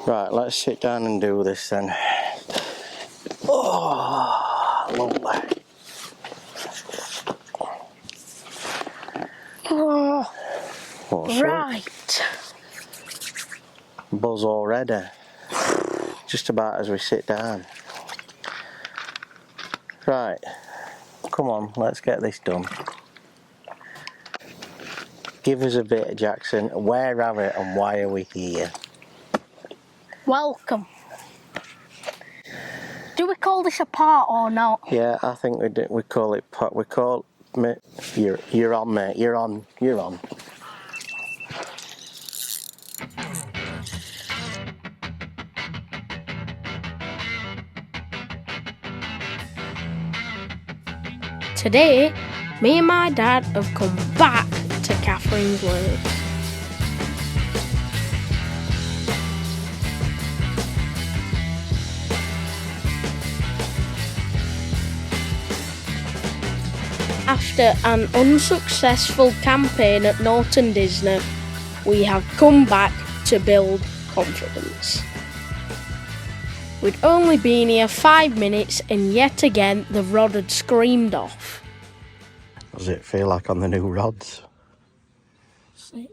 Right, let's sit down and do this then. Oh, lovely. Oh, What's right. up? Buzz already. Just about as we sit down. Right, come on, let's get this done. Give us a bit, Jackson. Where are we and why are we here? Welcome. Do we call this a part or not? Yeah, I think we do. We call it pot. We call mate. You're on, mate. You're on. You're on. Today, me and my dad have come back to Kathleen'S Lakes. After an unsuccessful campaign at Norton Disney, we have come back to build confidence. We'd only been here 5 minutes and yet again the rod had screamed off. Does it feel like on the new rods? Sick.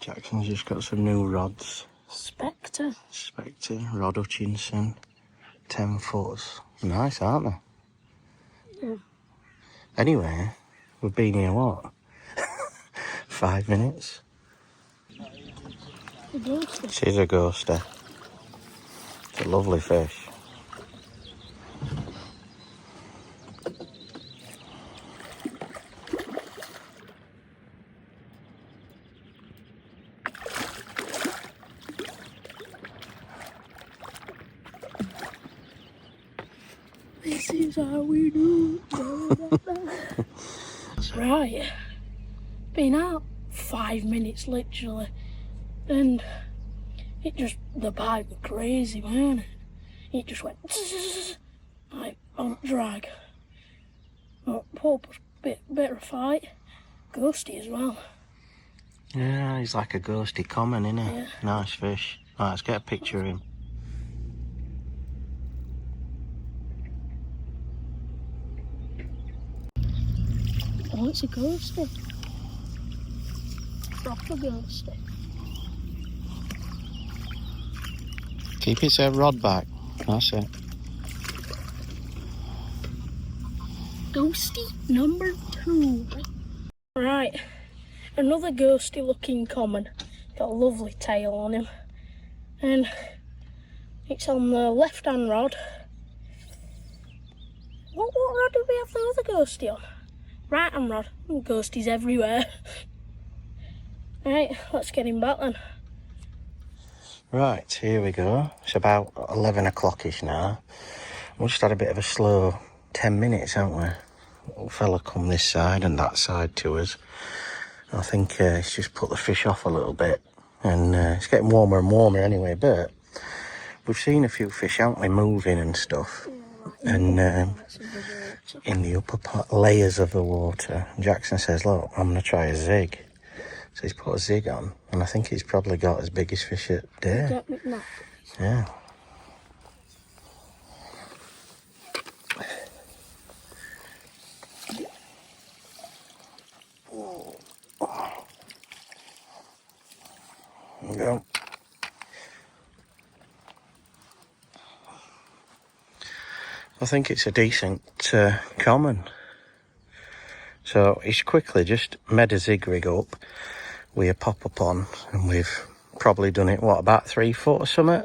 Jackson's just got some new rods. Spectre. Spectre, Rod Hutchinson, 10 footers. Nice, aren't they? Yeah. Anyway, we've been here what? 5 minutes. She's a ghoster. It's a lovely fish. This is how we do it. Right. Been out 5 minutes literally. And it just, the bite was crazy, wasn't it? It just went like on drag. Oh, Pope was a bit of a fight. Ghosty as well. Yeah, he's like a ghosty common, isn't he? Yeah. Nice fish. Right, let's get a picture of him. Oh, it's a ghosty. Proper ghosty. Keep his rod back. That's it. Ghosty number 2. Right, another ghosty looking common. Got a lovely tail on him. And it's on the left hand rod. What rod did we have the other ghosty on? Right hand rod. Ghosties everywhere. Right, let's get him back then. Right, here we go. It's about 11 o'clock-ish now. We just had a bit of a slow 10 minutes, haven't we? Little fella come this side and that side to us. I think it's just put the fish off a little bit. And it's getting warmer and warmer anyway, but we've seen a few fish, haven't we, moving and stuff. And in the upper layers of the water. Jackson says, look, I'm going to try a zig. So he's put a zig on, and I think he's probably got his biggest fish at day. Yeah. There we go. I think it's a decent common. So he's quickly just made a zig rig up with a pop-up on, and we've probably done it, what, about 3 foot or something?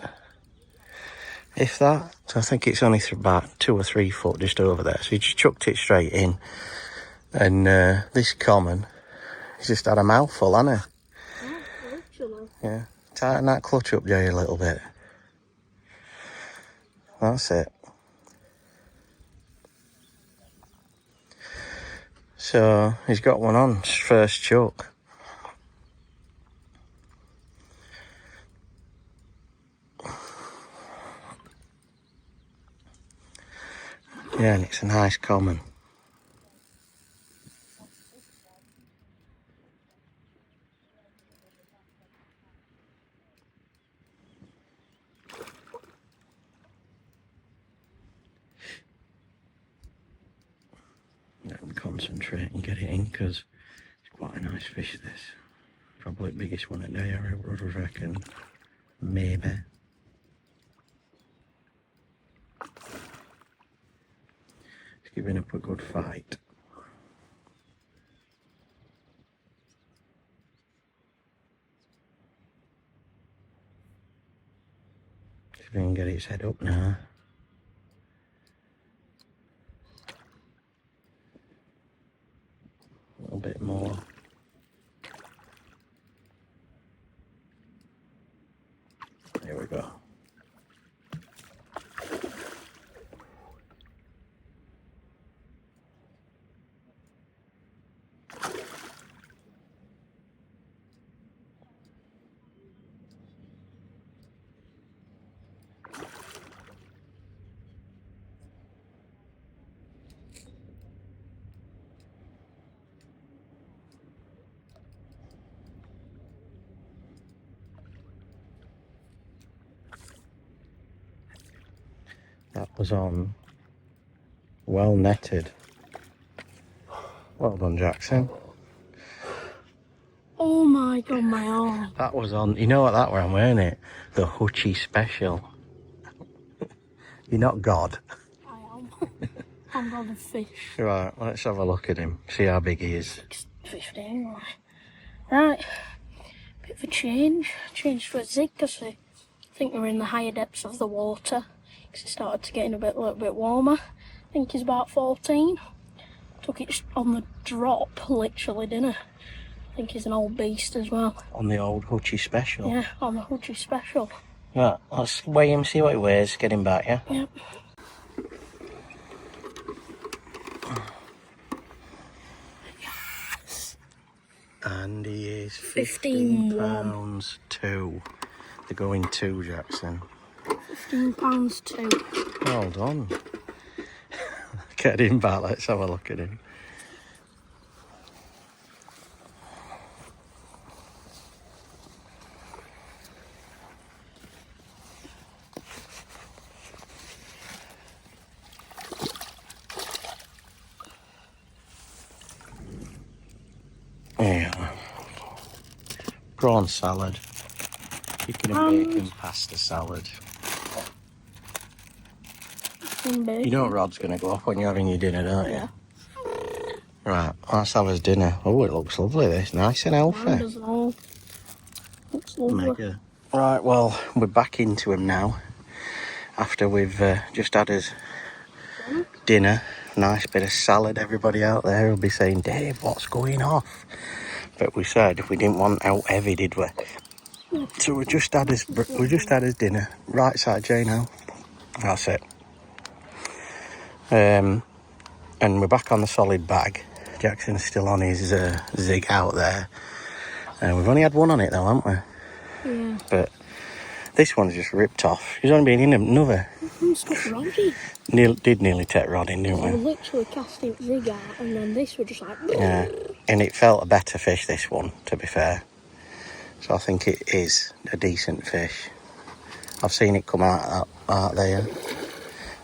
If that. So I think it's only about 2 or 3 foot just over there. So he just chucked it straight in. And this common, he's just had a mouthful, hasn't he? Yeah. Tighten that clutch up, Jay, a little bit. That's it. So he's got one on, first chuck. Yeah, and it's a nice common. concentrate and get it in, because it's quite a nice fish, this. Probably the biggest one at day, I would reckon. Maybe. It's giving up a good fight. See if we can get its head up now. A little bit more. There we go. That was on. Well netted. Well done, Jackson. Oh my god, my arm. That was on. You know what that were on, weren't it? The Hutchie Special. You're not God. I am. I'm going to fish. Right, let's have a look at him. See how big he is. 6.15. Right. Bit of a change. Change to a zig because I think we're in the higher depths of the water. Because it started to get a little bit warmer. I think he's about 14. Took it on the drop, literally, didn't I? I think he's an old beast as well. On the old Hutchie Special? Yeah, on the Hutchie Special. Right, let's weigh him, see what he weighs, get him back, yeah? Yep. And he is 15 pounds 2. They're going 2, Jackson. 15 pounds 2. Well done. Get him back, let's have a look at him. Yeah. Prawn salad. Chicken and bacon pasta salad. You know Rod's going to go up when you're having your dinner, don't you? Yeah. Right, let's have his dinner. Oh, it looks lovely, this. Nice and healthy. Looks lovely. Mega. Right, well, we're back into him now. After we've just had his dinner. Nice bit of salad. Everybody out there will be saying, Dave, what's going off? But we said we didn't want out heavy, did we? So we just had his dinner. Right side J now. That's it. And we're back on the solid bag. Jackson's still on his zig out there. We've only had one on it though, haven't we? Yeah. But this one's just ripped off. He's only been in another. Stuff Roddy. Did nearly take Rod in, didn't we? We literally casting zig out, and then this were just like. Yeah, and it felt a better fish, this one, to be fair. So I think it is a decent fish. I've seen it come out there,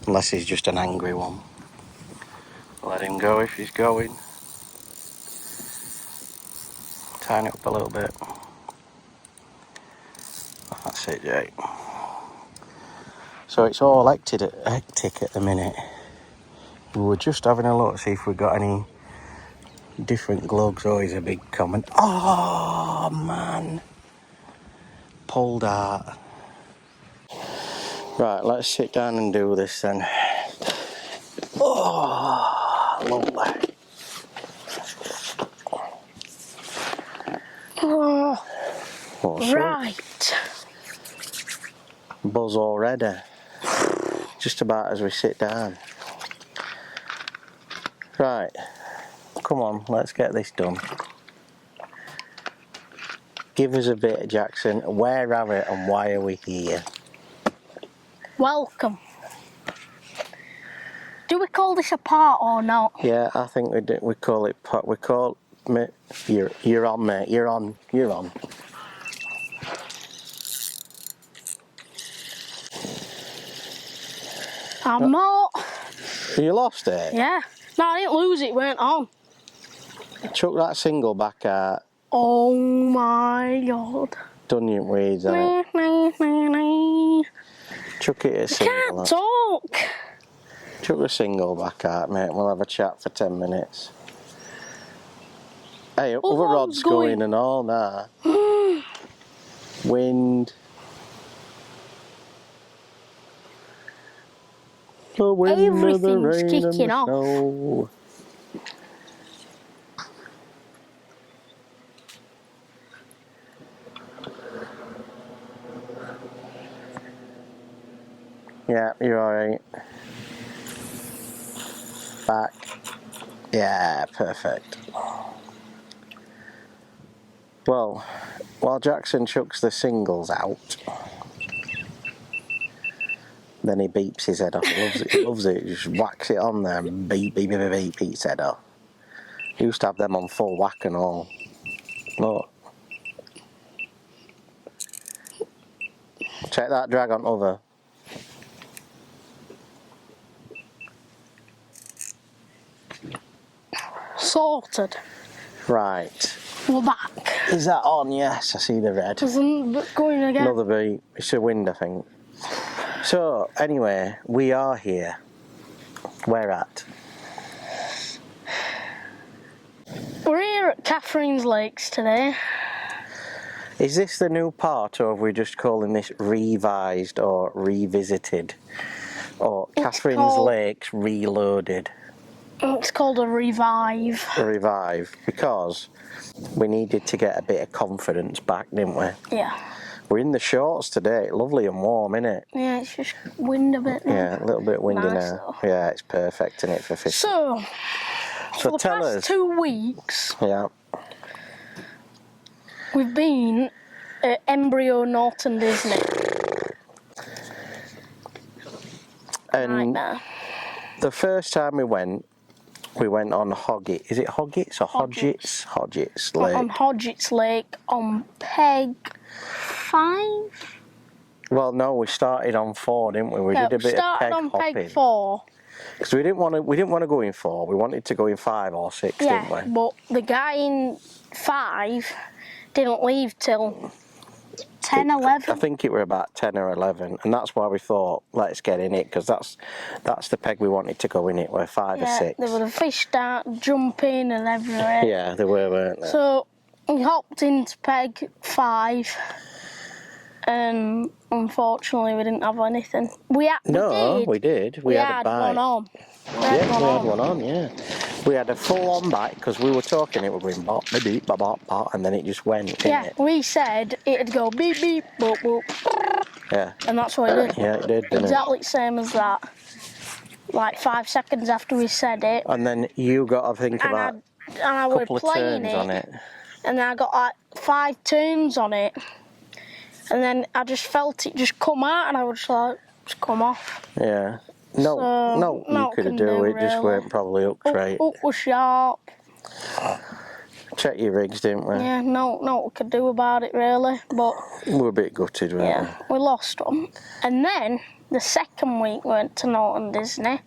unless he's just an angry one. Let him go if he's going. Tighten it up a little bit. That's it, Jake. So it's all hectic at the minute. We were just having a look, see if we got any different glugs. Always a big comment. Oh, man. Pulled out. Right, let's sit down and do this then. Oh, lovely. Oh, What's right. Up? Buzz already. Just about as we sit down. Right, come on, let's get this done. Give us a bit, Jackson. Where are we and why are we here? Welcome. Do we call this a part or not? Yeah, I think we do. We call it part. We call you're on, mate. You're on. I'm not. You lost it? Yeah. No, I didn't lose it, it weren't on. Chuck that single back out. Oh my god. Done your weeds, hasn't it? Chuck it a single. Can't talk. Chuck the single back out, mate. We'll have a chat for 10 minutes. Hey, other rod's going and all now. Wind. The wind, Everything's the rain, kicking and the off. snow. Yeah, you're alright. Back. Yeah, perfect. Well, while Jackson chucks the singles out, then he beeps his head off. He loves it. He loves it. He just whacks it on there and beep, beep, beep, beep, beep his head off. He used to have them on full whack and all. Look. Check that drag on over. Sorted. Right. We're back. Is that on? Yes, I see the red. Isn't going again? Another beat. It's a wind, I think. So, anyway, we are here. Where at? We're here at Kathleen'S Lakes today. Is this the new part, or are we just calling this revised or revisited? Or Kathleen'S Lakes Reloaded? It's called a revive. A revive, because we needed to get a bit of confidence back, didn't we? Yeah. We're in the shorts today, lovely and warm, isn't it? Yeah, it's just wind a bit now. Yeah, a little bit windy Nice now. though. Yeah, it's perfect, isn't it, for fishing? So for the tell past us. 2 weeks, Yeah. we've been at Embryo Norton Disney. And Nightmare. the first time we went on Hoggett. Is it Hoggett's or Hodgetts? Hodgetts Lake. On Hodgetts Lake on Peg 5. Well, no, we started on 4, didn't we? We Yeah, did a bit of started peg on hopping. Peg 4. Because we didn't want to go in 4. We wanted to go in 5 or 6, didn't Yeah, we? but the guy in 5 didn't leave till 10, 11. I think it were about 10 or 11, and that's why we thought, let's get in it, because that's the peg we wanted to go in it, were 5 or 6. There were the fish start jumping and everywhere. Yeah, there were, weren't there? So we hopped into Peg 5, and unfortunately we didn't have anything. We did. We had a bite. one on. We had one on, yeah. We had a full-on bite, because we were talking, it would go bop, beep, bop, bop, bop, and then it just went, didn't it? We said it'd go beep, beep, boop, boop. Yeah. And that's what it did. Yeah, it did, didn't Exactly the same as that. Like 5 seconds after we said it. And then you got to think about I a was couple of playing turns on it. And then I got like 5 turns on it. And then I just felt it just come out, and I was like, just come off. Yeah. No, you could have do it, just weren't probably hooked right. Hook was sharp. Check your rigs, didn't we? Yeah, no what we could do about it really, but we were a bit gutted, weren't we lost them. And then the second week we went to Norton Disney.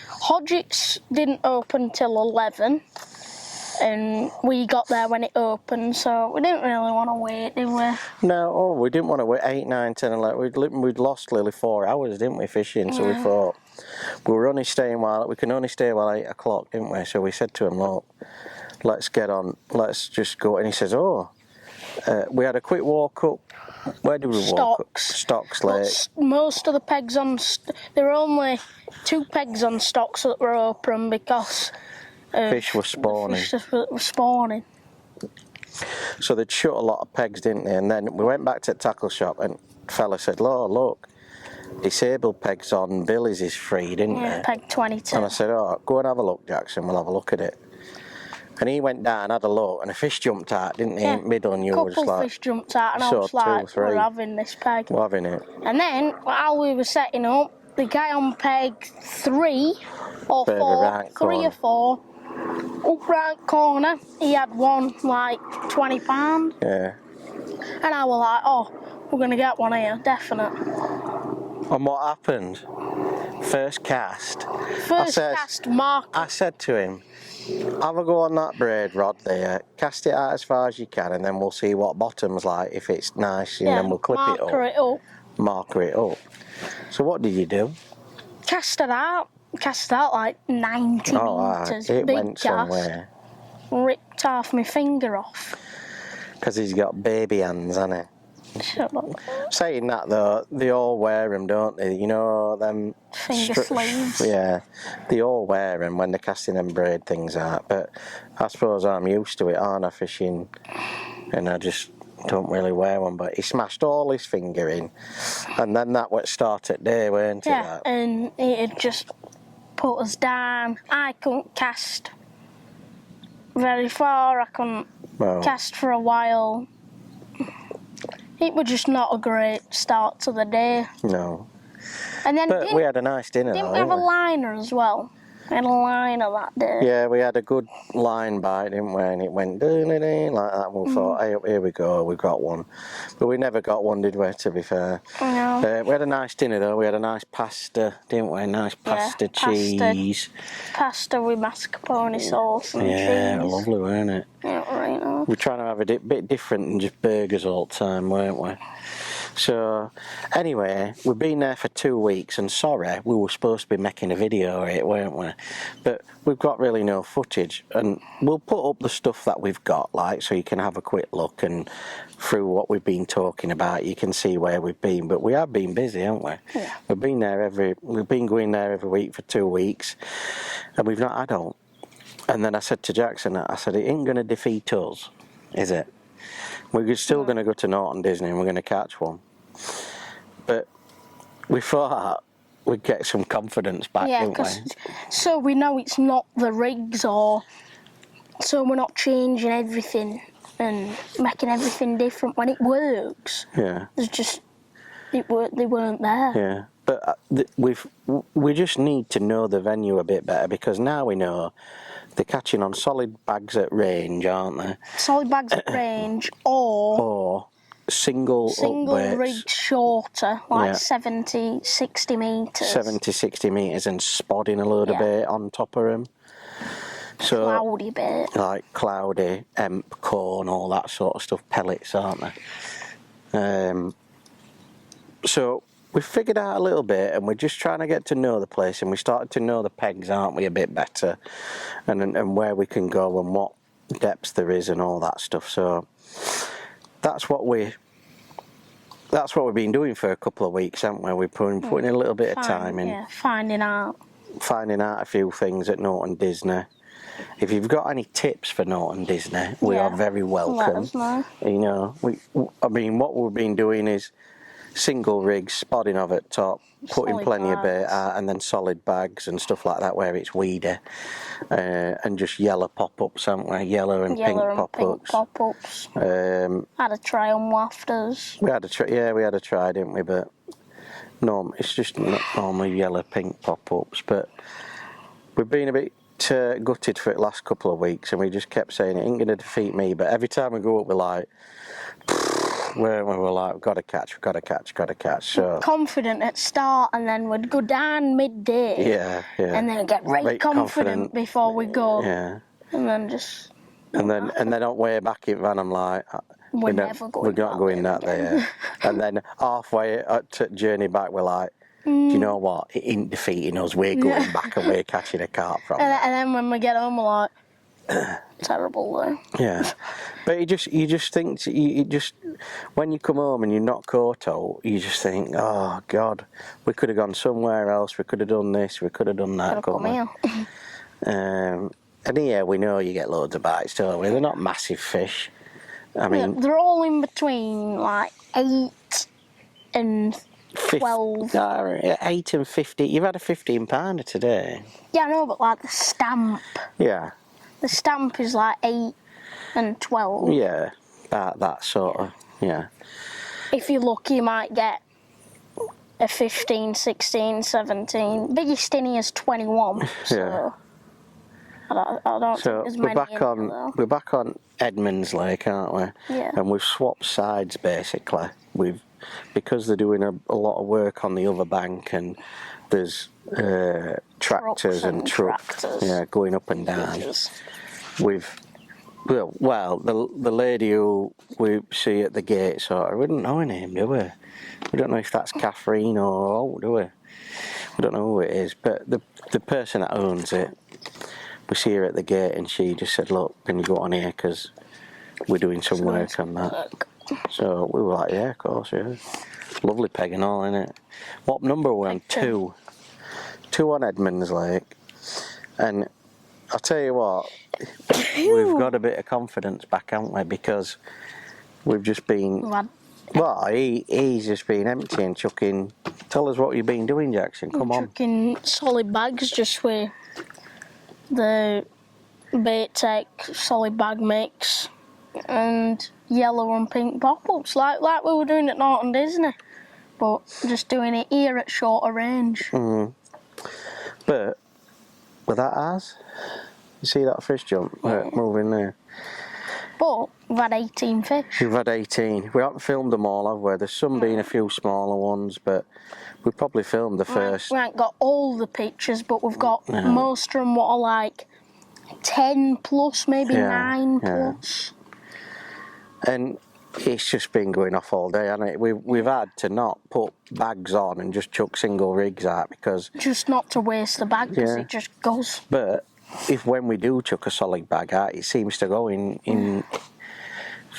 Hodgetts didn't open till 11, and we got there when it opened, so we didn't really want to wait, did we? No, we didn't want to wait 8, 9, 10, 11. We'd lost nearly 4 hours, didn't we, fishing? So we thought we can only stay while 8 o'clock, didn't we? So we said to him, look, let's get on, let's just go. And he says, we had a quick walk up. Where did we walk up? Stocks Lake. Most of the pegs on, there were only 2 pegs on Stocks that were open because fish were spawning. So they'd shut a lot of pegs, didn't they? And then we went back to the tackle shop, and the fella said, look, disabled pegs on Billy's is free, didn't they? Peg 22. And I said, go and have a look, Jackson, we'll have a look at it. And he went down, had a look, and a fish jumped out, didn't he? Yeah, In middle, and you were just like... fish jumped out, and I was like, we're having this peg. We're having it. And then, while we were setting up, the guy on peg 3 or 4, 3 or 4, up right corner, he had one like £20. Yeah. And I was like, we're going to get one here, definite. And what happened? First cast. First cast, mark. I said to him, have a go on that braid rod there, cast it out as far as you can, and then we'll see what bottom's like, if it's nice, and then we'll clip it up. Marker it up. So what did you do? Cast it out like 90 metres. It big went cast. somewhere. Ripped half my finger off. Because he's got baby hands, hasn't he? Shut up. Saying that though, they all wear them, don't they? You know, them finger sleeves. Yeah, they all wear them when they're casting them braid things out. But I suppose I'm used to it, aren't I, fishing? And I just don't really wear one. But he smashed all his finger in, and then that was started day, weren't it? Yeah, and it had just put us down. I couldn't cast very far. I couldn't cast for a while. It was just not a great start to the day. No. And then but we had a nice dinner. Didn't we have a liner as well? We had a liner that day. Yeah, we had a good line bite, didn't we? And it went like that. And we thought, hey, here we go, we got one. But we never got one, did we, to be fair? No. We had a nice dinner, though. We had a nice pasta, didn't we? Nice pasta, cheese. Pasta with mascarpone sauce and cheese. Yeah, lovely, weren't it? Yeah, right now. We're trying to have a bit different than just burgers all the time, weren't we? So, anyway, we've been there for 2 weeks, and sorry, we were supposed to be making a video of it, weren't we? But we've got really no footage, and we'll put up the stuff that we've got, like, so you can have a quick look, and through what we've been talking about, you can see where we've been. But we have been busy, haven't we? Yeah. We've been going there every week for 2 weeks, and we've not had all. And then I said to Jackson, I said, it ain't going to defeat us, is it? We're still going to go to Norton Disney and we're going to catch one. But we thought we'd get some confidence back, didn't we? So we know it's not the rigs, or so we're not changing everything and making everything different when it works. Yeah. There's just, they weren't there. Yeah. But we just need to know the venue a bit better, because now we know they're catching on solid bags at range, aren't they? Solid bags at range, or single rigged shorter, like 70, 60 metres. 70, 60 metres, and spodding a load of bait on top of them. So, cloudy bait. Like cloudy, emp, corn, all that sort of stuff, pellets, aren't they? So we figured out a little bit, and we're just trying to get to know the place, and we started to know the pegs, aren't we, a bit better, and where we can go and what depths there is and all that stuff. So that's what we've been doing for a couple of weeks, haven't we? We've been putting a little bit of time in. Yeah, finding out A few things at Norton Disney. If you've got any tips for Norton Disney, we are very welcome. Let us know. You know, I mean, what we've been doing is single rigs, spodding of at top, putting plenty of bait out, and then solid bags and stuff like that where it's weedy, and just yellow pop-ups, haven't we? Yellow and pink pop-ups. Had a try on wafters. We had a try, didn't we? But no, it's just not normally yellow pink pop-ups. But we've been a bit gutted for it last couple of weeks, and we just kept saying it ain't going to defeat me. But every time we go up, we're like, we're like, we've got to catch. So confident at start, and then we'd go down midday. Yeah. And then get right confident before we go. Yeah. And then just. And then on way back in van, I'm like, we're not going that there. And then halfway to journey back, we're like, do you know what? It ain't defeating us. We're going back and we're catching a carp from. And then when we get home, we're like, terrible though. Yeah, but you just think when you come home and you're not caught out, you just think, oh God, we could have gone somewhere else. We could have done this. We could have done that. And here we know you get loads of bites, don't we? They're not massive fish. I mean, they're all in between like 8 and 12. 8 and 50. You've had a 15-pounder today. Yeah, I know, but like the stamp. Yeah. The stamp is like 8 and 12. Yeah, that sort of, yeah. If you're lucky, you might get a 15, 16, 17. Biggest in here is 21, so yeah. I don't think there's many we're back on Edmonds Lake, aren't we? Yeah. And we've swapped sides, basically. because they're doing a lot of work on the other bank, and there's tractors and trucks, yeah, going up and down. We've well, the lady who we see at the gate, sort of, we don't know her name, do we? We don't know if that's Kathrine or do we? We don't know who it is, but the person that owns it, we see her at the gate, and she just said, "Look, can you go on here, because we're doing some work on that." So we were like, "Yeah, of course, yeah." Lovely peg and all, innit? What number were we on? 2 on Edmonds Lake, and I'll tell you what, we've got a bit of confidence back, haven't we? Because we've just been, well, he's just been emptying, chucking. Tell us what you've been doing, Jackson. Come on. Chucking solid bags just with the Baguptv solid bag mix and yellow and pink pop-ups, like we were doing at Norton Disney, but just doing it here at shorter range. But with that ours, you see that fish jump moving there? But we've had 18 fish. We've had 18. We haven't filmed them all, have we? There's some been a few smaller ones, but we've probably filmed the first. We haven't got all the pictures, but we've got most of them what are like 10 plus, maybe 9 plus. And it's just been going off all day, hasn't it? We've had to not put bags on and just chuck single rigs out, because... Just not to waste the bag, because it just goes. But if when we do chuck a solid bag out, it seems to go in...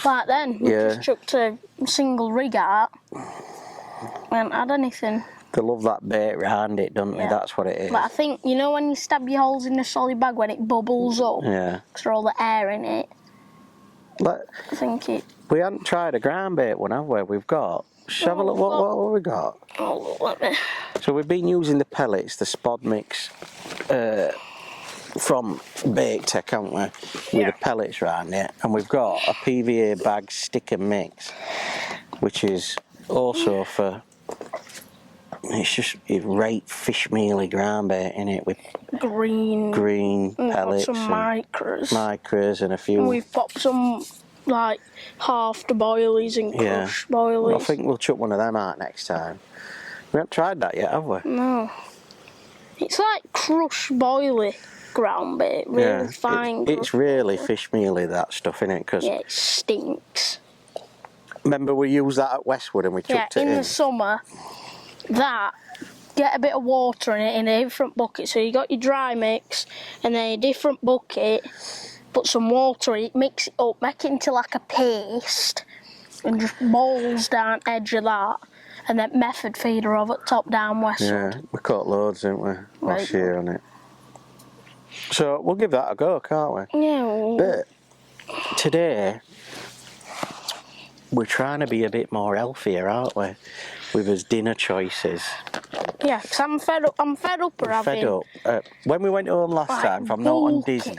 Like then, we just chucked a single rig out. We haven't had anything. They love that bait round it, don't they? That's what it is. But I think, you know when you stab your holes in the solid bag when it bubbles up? Yeah. Because all the air in it. I think it... We haven't tried a ground bait one, have we? We've got... Have a look, what have we got? Oh, look, let me... So we've been using the pellets, the spod mix from Baguptv, haven't we? With the pellets round it. And we've got a PVA bag stick and mix, which is also for... It's just right fish mealy ground bait in it with green pellets, some micros and a few. And we've popped some like half the boilies and crushed boilies. I think we'll chuck one of them out next time. We haven't tried that yet, have we? No. It's like crushed boilie ground bait, really fine. It's really fish mealy, that stuff, innit? Cause it stinks. Remember we used that at Westwood and we chucked it in? In the summer. Get a bit of water in it in a different bucket. So you got your dry mix and then a different bucket, put some water in it, mix it up, make it into like a paste, and just balls down edge of that, and then method feeder of it, top down Westwood. Yeah, we caught loads, didn't we, last year on it. So we'll give that a go, can't we? Yeah. But today, we're trying to be a bit more healthier, aren't we? With his dinner choices. Yeah, because I'm fed up of having... Fed up. When we went home last time from Norton Disney,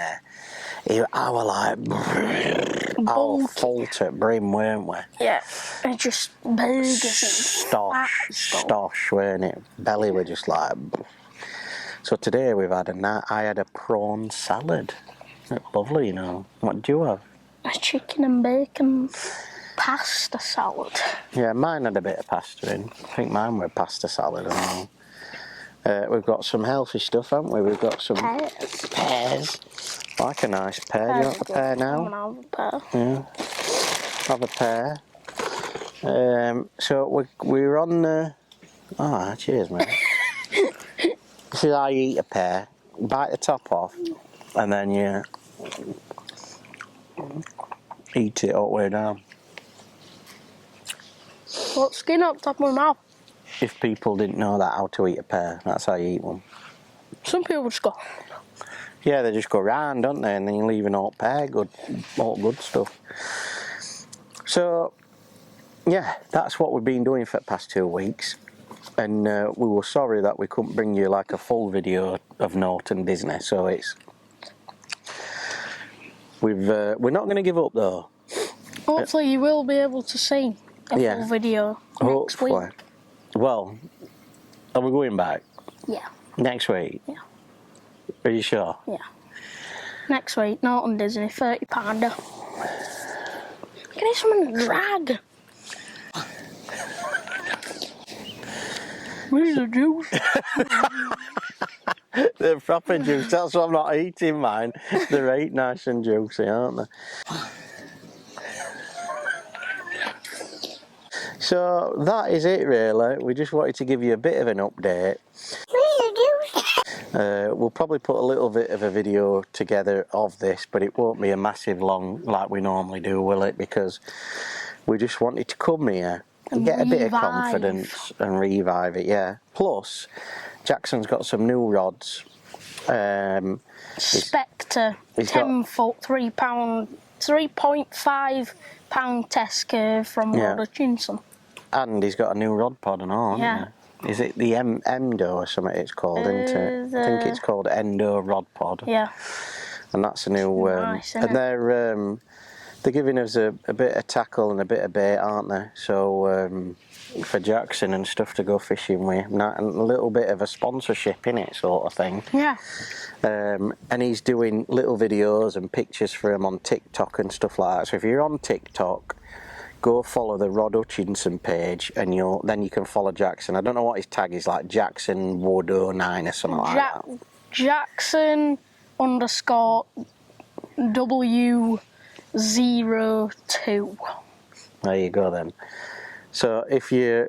I was like... all full to brim, weren't we? Yeah, and just burgers and stosh, weren't it? Belly were just like... So today we've had I had a prawn salad. Lovely, you know. What did you have? A chicken and bacon pasta salad. Yeah, mine had a bit of pasta in. I think mine were pasta salad and all. We've got some healthy stuff, haven't we? We've got some pears. I like a nice pear. Do you want a pear now? I'm gonna have a pear. Yeah. Have a pear. So we're on the... Oh, cheers, mate. This is how you eat a pear. Bite the top off and then you eat it all the way down. What, skin up top of my mouth? If people didn't know that, how to eat a pear, that's how you eat one. Some people just go... Yeah, they just go round, don't they? And then you leave an old pear, all good stuff. So, yeah, that's what we've been doing for the past 2 weeks. And we were sorry that we couldn't bring you like a full video of Norton Disney. So it's... we're not going to give up though. Hopefully you will be able to see a full video next week. Well, are we going back? Yeah. Next week? Yeah. Are you sure? Yeah. Next week, Norton Disney, £30. Can I need something to drag? Where's the juice? They're proper juice. That's why I'm not eating mine. They're eight nice and juicy, aren't they? So that is it really. We just wanted to give you a bit of an update. We'll probably put a little bit of a video together of this, but it won't be a massive long like we normally do, will it? Because we just wanted to come here and get a bit of confidence and revive it, yeah. Plus, Jackson's got some new rods. Spectre, 10 foot, £3.5 test curve from Rod Hutchinson. And he's got a new rod pod and all, hasn't he? Is it the Endo or something it's called, isn't it? I think it's called Endo Rod Pod. Yeah. And that's a new... nice, and they're giving us a bit of tackle and a bit of bait, aren't they? So for Jackson and stuff to go fishing with, and a little bit of a sponsorship in it, sort of thing. Yeah. And he's doing little videos and pictures for him on TikTok and stuff like that. So if you're on TikTok, go follow the Rod Hutchinson page, and then you can follow Jackson. I don't know what his tag is, like Jackson Wood 09 or something like that. Jackson _ W02. There you go then. So if you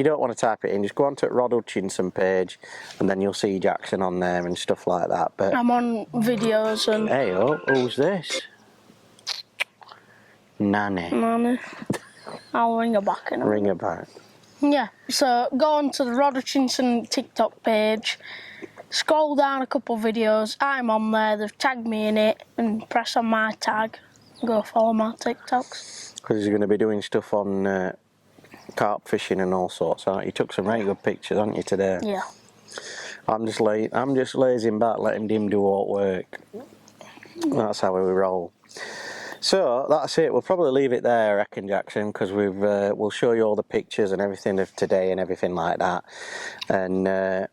don't want to type it in, just go on to Rod Hutchinson page, and then you'll see Jackson on there and stuff like that. But I'm on videos and... Hey, who's this? Nanny. I'll ring her back in a minute. Ring her back. Yeah, so go on to the Rod Hutchinson TikTok page, scroll down a couple of videos, I'm on there, they've tagged me in it, and press on my tag, go follow my TikToks. Because he's going to be doing stuff on carp fishing and all sorts, aren't you? You took some very good pictures, aren't you, today? Yeah. I'm just lazing back, letting him do all work. That's how we roll. So that's it. We'll probably leave it there, I reckon, Jackson, because we'll show you all the pictures and everything of today and everything like that, and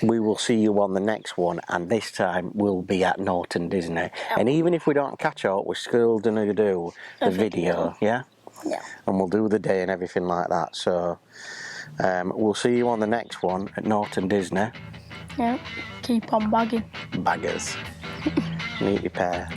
we will see you on the next one. And this time we'll be at Norton Disney. And even if we don't catch up, we're still gonna do the video, yeah. Yeah. And we'll do the day and everything like that. So we'll see you on the next one at Norton Disney. Yeah. Keep on bagging. Baggers. Meet your pair.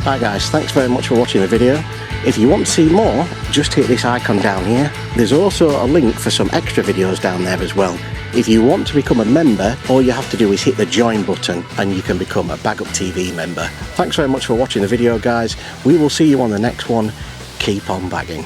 Hi guys, thanks very much for watching the video. If you want to see more, just hit this icon down here. There's also a link for some extra videos down there as well. If you want to become a member, all you have to do is hit the join button and you can become a Baguptv member. Thanks very much for watching the video guys. We will see you on the next one. Keep on bagging.